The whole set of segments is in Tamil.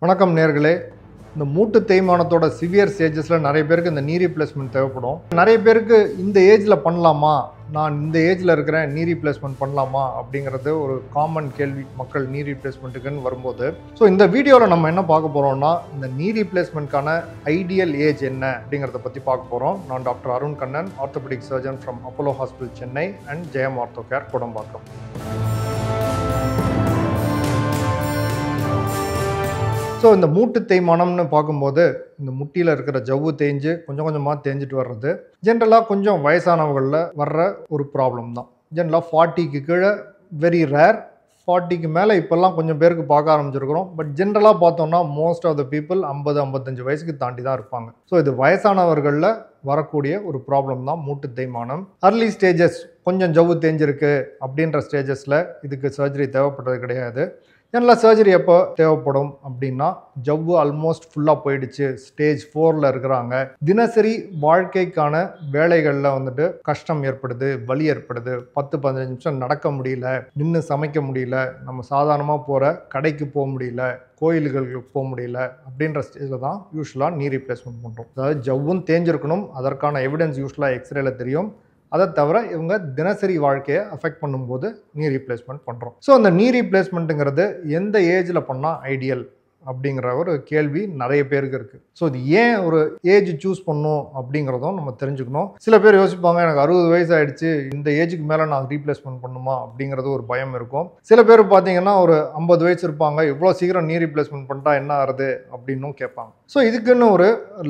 வணக்கம் நேர்களே. இந்த மூட்டு தேய்மானத்தோட சிவியர் ஸ்டேஜஸில் நிறைய பேருக்கு இந்த நீ ரீப்ளேஸ்மெண்ட் தேவைப்படும். நிறைய பேருக்கு இந்த ஏஜில் பண்ணலாமா, நான் இந்த ஏஜில் இருக்கிறேன், நீ ரீப்ளேஸ்மெண்ட் பண்ணலாமா அப்படிங்கிறது ஒரு காமன் கேள்வி மக்கள் நீ ரீப்ளேஸ்மெண்ட்டுக்குன்னு வரும்போது. ஸோ இந்த வீடியோவில் நம்ம என்ன பார்க்க போகிறோம்னா, இந்த நீ ரீப்ளேஸ்மெண்ட்கான ஐடியல் ஏஜ் என்ன அப்படிங்கிறத பற்றி பார்க்க போகிறோம். நான் doctor Arun Kannan, orthopaedic surgeon from Apollo hospital Chennai and Jayam ortho care Kodambakkam. So இந்த மூட்டு தேய்மானம்னு பார்க்கும்போது இந்த முட்டியில் இருக்கிற ஜவ்வு தேஞ்சு கொஞ்சம் கொஞ்சமாக தேஞ்சிட்டு வர்றது ஜென்ரலாக கொஞ்சம் வயசானவங்களில் வர்ற ஒரு ப்ராப்ளம் தான். ஜென்ரலாக 40க்கு கீழே வெரி ரேர், 40க்கு மேலே இப்போல்லாம் கொஞ்சம் பேருக்கு பார்க்க ஆரம்பிச்சிருக்கிறோம். பட் ஜென்ரலாக பார்த்தோம்னா மோஸ்ட் ஆஃப் த பீப்புள் 50-55 வயசுக்கு தாண்டி தான் இருப்பாங்க. ஸோ இது வயசானவர்களில் வரக்கூடிய ஒரு ப்ராப்ளம் தான் மூட்டு தேய்மானம். அர்லி ஸ்டேஜஸ், கொஞ்சம் ஜவ்வு தேஞ்சிருக்கு அப்படின்ற ஸ்டேஜஸில் இதுக்கு சர்ஜரி தேவைப்படுறது கிடையாது. ஜெனரலாக சர்ஜரி எப்போ தேவைப்படும் அப்படின்னா, ஜவ்வு ஆல்மோஸ்ட் ஃபுல்லாக போயிடுச்சு, ஸ்டேஜ் 4ல் இருக்கிறாங்க, தினசரி வாழ்க்கைக்கான வேலைகளில் வந்துட்டு கஷ்டம் ஏற்படுது, வலி ஏற்படுது, 10-15 நிமிஷம் நடக்க முடியல, நின்று சமைக்க முடியல, நம்ம சாதாரணமாக போகிற கடைக்கு போக முடியல, கோயில்களுக்கு போக முடியல அப்படின்ற ஸ்டேஜில் தான் யூஸ்வலாக நீ ரீப்ளேஸ்மெண்ட் பண்ணுறோம். அதாவது ஜவ்வும் தேஞ்சிருக்கணும், அதற்கான எவிடன்ஸ் யூஸ்வலாக எக்ஸ்ரேல தெரியும். அதை தவிர இவங்க தினசரி வாழ்க்கையை அஃபெக்ட் பண்ணும்போது நீ ரீப்ளேஸ்மெண்ட் பண்ணுறோம். ஸோ அந்த நீ ரீப்ளேஸ்மெண்ட்டுங்கிறது எந்த ஏஜில் பண்ணால் ஐடியல் அப்படிங்கிற ஒரு கேள்வி நிறைய பேருக்கு இருக்குது. ஸோ இது ஏன் ஒரு ஏஜ் சூஸ் பண்ணும் அப்படிங்கிறதும் நம்ம தெரிஞ்சுக்கணும். சில பேர் யோசிப்பாங்க, எனக்கு 60 வயசு ஆகிடுச்சு, இந்த ஏஜுக்கு மேலே நான் ரீப்ளேஸ்மெண்ட் பண்ணுமா அப்படிங்கிறது ஒரு பயம் இருக்கும். சில பேர் பார்த்தீங்கன்னா ஒரு 50 வயசு இருப்பாங்க, இவ்வளோ சீக்கிரம் நீ ரீப்ளேஸ்மெண்ட் பண்ணிட்டா என்ன ஆகுது அப்படின்னும் கேட்பாங்க. ஸோ இதுக்குன்னு ஒரு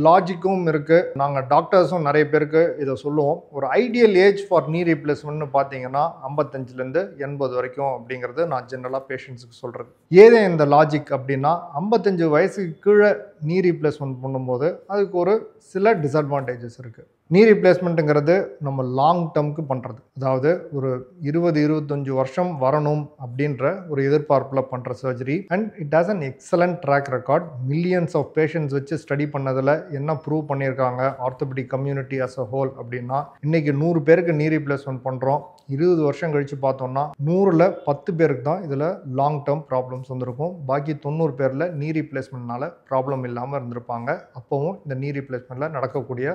லாஜிக்கும் இருக்குது. நாங்கள் டாக்டர்ஸும் நிறைய பேருக்கு இதை சொல்லுவோம். ஒரு ஐடியல் ஏஜ் ஃபார் நீ ரீப்ளேஸ்மெண்ட்னு பார்த்தீங்கன்னா 55லேருந்து 80 வரைக்கும் அப்படிங்கிறது நான் ஜென்ரலாக பேஷண்ட்ஸுக்கு சொல்கிறது. ஏதே இந்த லாஜிக் அப்படின்னா, 55 வயசுக்கு கீழே நீ ரீப்ளேஸ்மெண்ட் பண்ணும்போது அதுக்கு ஒரு சில டிஸ்அட்வான்டேஜஸ் இருக்குது. நீ ரீப்ளேஸ்மெண்ட்டுங்கிறது நம்ம லாங் டேர்முக்கு பண்ணுறது, அதாவது ஒரு 20-25 வருஷம் வரணும் அப்படின்ற ஒரு எதிர்பார்ப்பில் பண்ணுற surgery. And it has an excellent track record. Millions of patients வச்சு ஸ்டடி பண்ணதில் என்ன ப்ரூவ் பண்ணியிருக்காங்க orthopaedic community as a whole அப்படின்னா, இன்றைக்கி 100 பேருக்கு நீ ரீப்ளேஸ்மெண்ட் பண்ணுறோம், 20 வருஷம் கழித்து பார்த்தோம்னா 100ல் 10 பேருக்கு தான் இதில் லாங் டேர்ம் ப்ராப்ளம்ஸ் வந்திருக்கும். பாக்கி 90 பேரில் நீ ரீப்ளேஸ்மெண்ட்னால ப்ராப்ளம் இல்லாமல் இருந்திருப்பாங்க. அப்போவும் இந்த நீ ரீப்ளேஸ்மெண்ட்டில் நடக்கக்கூடிய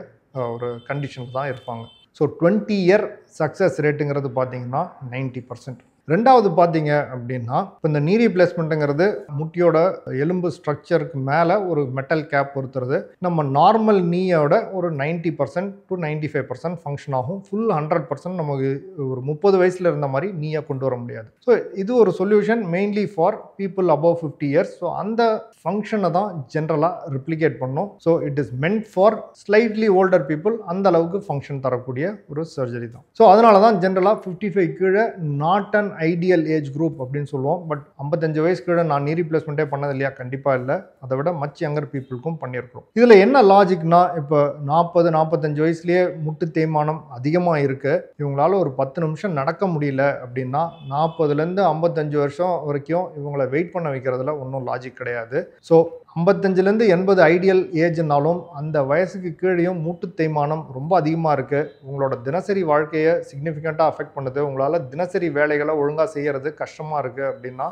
ஒரு கண்டிஷனுக்கு தான் இருப்பாங்க. ஸோ 20 இயர் சக்ஸஸ் ரேட்டுங்கிறது பார்த்தீங்கன்னா 90%. ரெண்டாவது பார்த்தீங்க அப்படின்னா, இப்போ இந்த நீ ரீப்ளேஸ்மெண்ட்டுங்கிறது முட்டியோட எலும்பு ஸ்ட்ரக்சருக்கு மேலே ஒரு மெட்டல் கேப் பொறுத்துறது. நம்ம நார்மல் நீயோட ஒரு 90% to 95% ஃபங்க்ஷன் ஆகும். ஃபுல் 100% நமக்கு ஒரு 30 வயசில் இருந்த மாதிரி நீயை கொண்டு வர முடியாது. ஸோ இது ஒரு solution mainly for people above 50 years. So அந்த ஃபங்க்ஷனை தான் ஜென்ரலாக ரிப்ளிகேட் பண்ணும். So it is meant for slightly older people. அந்த அளவுக்கு ஃபங்க்ஷன் தரக்கூடிய ஒரு சர்ஜரி தான். ஸோ அதனால தான் ஜென்ரலாக 55 கீழே not an ideal age group அப்படின்னு சொல்லுவோம். பட் 55 வயசு கீழே நான் நீ ரீப்ளேஸ்மெண்ட்டே பண்ணது இல்லையா? கண்டிப்பாக இல்லை. அதை விட மச் யங்கர் பீப்புளுக்கும் பண்ணியிருக்கிறோம். இதில் என்ன லாஜிக்னா, இப்போ 40-45 வயசுலேயே முட்டு தேய்மானம் அதிகமாக இருக்குது, இவங்களால ஒரு 10 நிமிஷம் நடக்க முடியல அப்படின்னா 40லேருந்து 55 வருஷம் வரைக்கும் இவங்களை வெயிட் பண்ண வைக்கிறதுல ஒன்றும் லாஜிக் கிடையாது. ஸோ 55லேருந்து 80 ஐடியல் ஏஜ்னாலும் அந்த வயசுக்கு கீழேயும் மூட்டு தேய்மானம் ரொம்ப அதிகமாக இருக்குது, உங்களோட தினசரி வாழ்க்கையை சிக்னிஃபிகண்ட்டாக அஃபெக்ட் பண்ணுது, உங்களால் தினசரி வேலைகளை ஒழுங்காக செய்கிறது கஷ்டமாக இருக்குது அப்படின்னா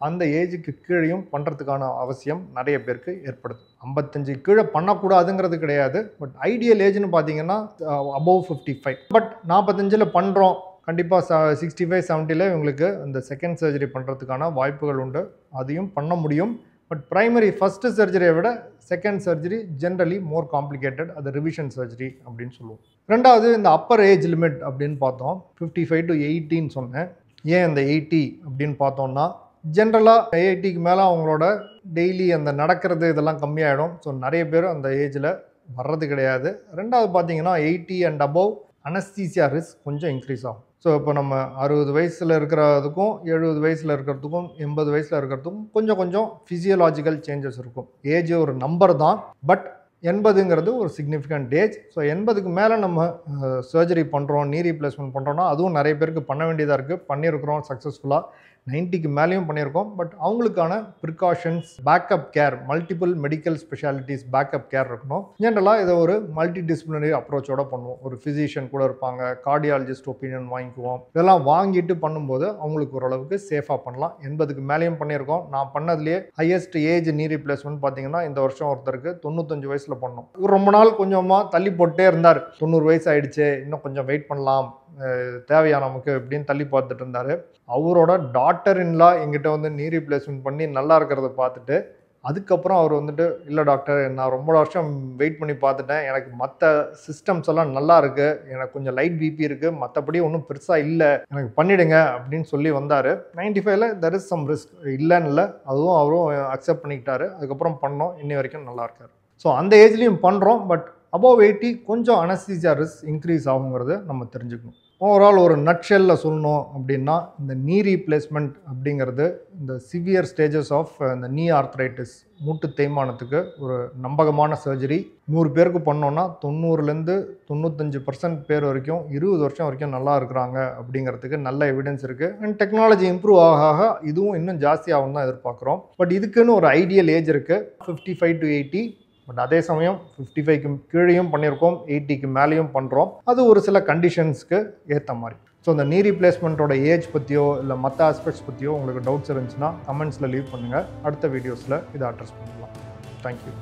அந்த ஏஜுக்கு கீழேயும் பண்ணுறதுக்கான அவசியம் நிறைய பேருக்கு ஏற்படுது. 55 கீழே பண்ணக்கூடாதுங்கிறது கிடையாது. பட் ஐடியல் ஏஜ்னு பார்த்தீங்கன்னா அபவ் 55. பட் 45ல் பண்ணுறோம், கண்டிப்பாக 65-70ல் இவங்களுக்கு அந்த செகண்ட் சர்ஜரி பண்ணுறதுக்கான வாய்ப்புகள் உண்டு, அதையும் பண்ண முடியும். பட் ப்ரைமரி ஃபஸ்ட்டு சர்ஜரியை விட செகண்ட் சர்ஜரி ஜென்ரலி மோர் காம்ப்ளிகேட்டட், அது ரிவிஷன் சர்ஜரி அப்படின்னு சொல்லுவோம். ரெண்டாவது இந்த அப்பர் ஏஜ் லிமிட் அப்படின்னு பார்த்தோம், 55 to 80 சொன்னேன். ஏன் அந்த 80 அப்படின்னு பார்த்தோம்னா, ஜென்ரலாக 80க்கு மேலே அவங்களோட டெய்லி அந்த நடக்கிறது இதெல்லாம் கம்மியாயிடும். ஸோ நிறைய பேர் அந்த ஏஜில் வர்றது கிடையாது. ரெண்டாவது பார்த்தீங்கன்னா 80 அண்ட் அபவ் அனஸ்தீசியா ரிஸ்க் கொஞ்சம் இன்க்ரீஸ் ஆகும். ஸோ இப்போ நம்ம 60 வயசில் இருக்கிறதுக்கும் 70 வயசில் இருக்கிறதுக்கும் 80 வயசில் இருக்கிறதுக்கும் கொஞ்சம் ஃபிசியோலாஜிக்கல் சேஞ்சஸ் இருக்கும். ஏஜ் ஒரு நம்பர் தான், பட் 80ங்கிறது ஒரு சிக்னிஃபிகண்ட் ஏஜ். ஸோ 80க்கு மேலே நம்ம சர்ஜரி பண்ணுறோம், நீ ரீப்ளேஸ்மெண்ட் பண்ணுறோன்னா அதுவும் நிறைய பேருக்கு பண்ண வேண்டியதாக இருக்குது, பண்ணியிருக்கிறோம் சக்ஸஸ்ஃபுல்லாக. 90க்கு மேலேயும் பண்ணியிருக்கோம். பட் அவங்களுக்கான precautions, backup care, multiple medical specialities backup care இருக்கணும். ஜென்ரலாக இதை ஒரு மல்டி டிசிப்ளினரி அப்ரோச்சோட பண்ணுவோம். ஒரு ஃபிசிஷியன் கூட இருப்பாங்க, கார்டியாலஜிஸ்ட் ஒப்பீனியன் வாங்கிக்குவோம். இதெல்லாம் வாங்கிட்டு பண்ணும்போது அவங்களுக்கு ஓரளவுக்கு சேஃபாக பண்ணலாம். 80க்கு மேலேயும் பண்ணியிருக்கோம். நான் பண்ணதுலேயே ஹையஸ்ட் ஏஜ் நீ ரீப்ளேஸ்மெண்ட் பார்த்தீங்கன்னா இந்த வருஷம் ஒருத்தருக்கு 95 வயசில் பண்ணோம். இவர் ரொம்ப நாள் கொஞ்சமாக தள்ளி போட்டே இருந்தார். 90 வயசு ஆயிடுச்சு, இன்னும் கொஞ்சம் வெயிட் பண்ணலாம், தேவையா நமக்கு அப்படின்னு தள்ளி பார்த்துட்டு இருந்தாரு. அவரோட டாட்டர் இன்லா எங்கிட்ட வந்து நீ ரீப்ளேஸ்மெண்ட் பண்ணி நல்லா இருக்கிறத பார்த்துட்டு அதுக்கப்புறம் அவர் வந்துட்டு, இல்லை டாக்டர் நான் ரொம்ப வருஷம் வெயிட் பண்ணி பார்த்துட்டேன், எனக்கு மற்ற சிஸ்டம்ஸ் எல்லாம் நல்லா இருக்குது, எனக்கு கொஞ்சம் லைட் பிபி இருக்குது, மற்றபடி ஒன்றும் பெருசாக இல்லை, எனக்கு பண்ணிவிடுங்க அப்படின்னு சொல்லி வந்தார். 95ல் தெர் இஸ் சம் ரிஸ்க், இல்லைன்னு இல்லை, அதுவும் அவரும் அக்செப்ட் பண்ணிக்கிட்டாரு. அதுக்கப்புறம் பண்ணோம், இன்னி வரைக்கும் நல்லா இருக்கார். ஸோ அந்த ஏஜ்லேயும் பண்ணுறோம். பட் அபவ் 80 கொஞ்சம் அனஸ்தீசியா ரிஸ்க் இன்க்ரீஸ் ஆகுங்கிறத நம்ம தெரிஞ்சுக்கணும். ஓவரால் ஒரு நட்ஷெல்ல சொல்லணும் அப்படின்னா, இந்த நீ ரீப்ளேஸ்மெண்ட் அப்படிங்கிறது இந்த சிவியர் ஸ்டேஜஸ் ஆஃப் இந்த நீ ஆர்த்ரைட்டிஸ், மூட்டு தேய்மானத்துக்கு ஒரு நம்பகமான சர்ஜரி. 100 பேருக்கு பண்ணோன்னா 90லேருந்து 95% பேர் வரைக்கும் 20 வருஷம் வரைக்கும் நல்லா இருக்கிறாங்க அப்படிங்கிறதுக்கு நல்ல எவிடன்ஸ் இருக்குது. அண்ட் டெக்னாலஜி இம்ப்ரூவ் ஆக இதுவும் இன்னும் ஜாஸ்தியாகும் தான் எதிர்பார்க்குறோம். பட் இதுக்குன்னு ஒரு ஐடியல் ஏஜ் இருக்குது, 55 to 80. பட் அதே சமயம் 55க்கு கீழேயும் பண்ணியிருக்கோம், 80க்கு மேலேயும் பண்ணுறோம். அது ஒரு சில கண்டிஷன்ஸ்க்கு ஏற்ற மாதிரி. ஸோ இந்த நீ ரீப்ளேஸ்மெண்ட்டோட ஏஜ் பற்றியோ இல்லை மற்ற ஆஸ்பெக்ட்ஸ் பற்றியோ உங்களுக்கு டவுட்ஸ் இருந்துச்சுன்னா கமெண்ட்ஸில் லீவ் பண்ணுங்கள். அடுத்த வீடியோஸில் இதை அட்ரஸ் பண்ணலாம். தேங்க்யூ.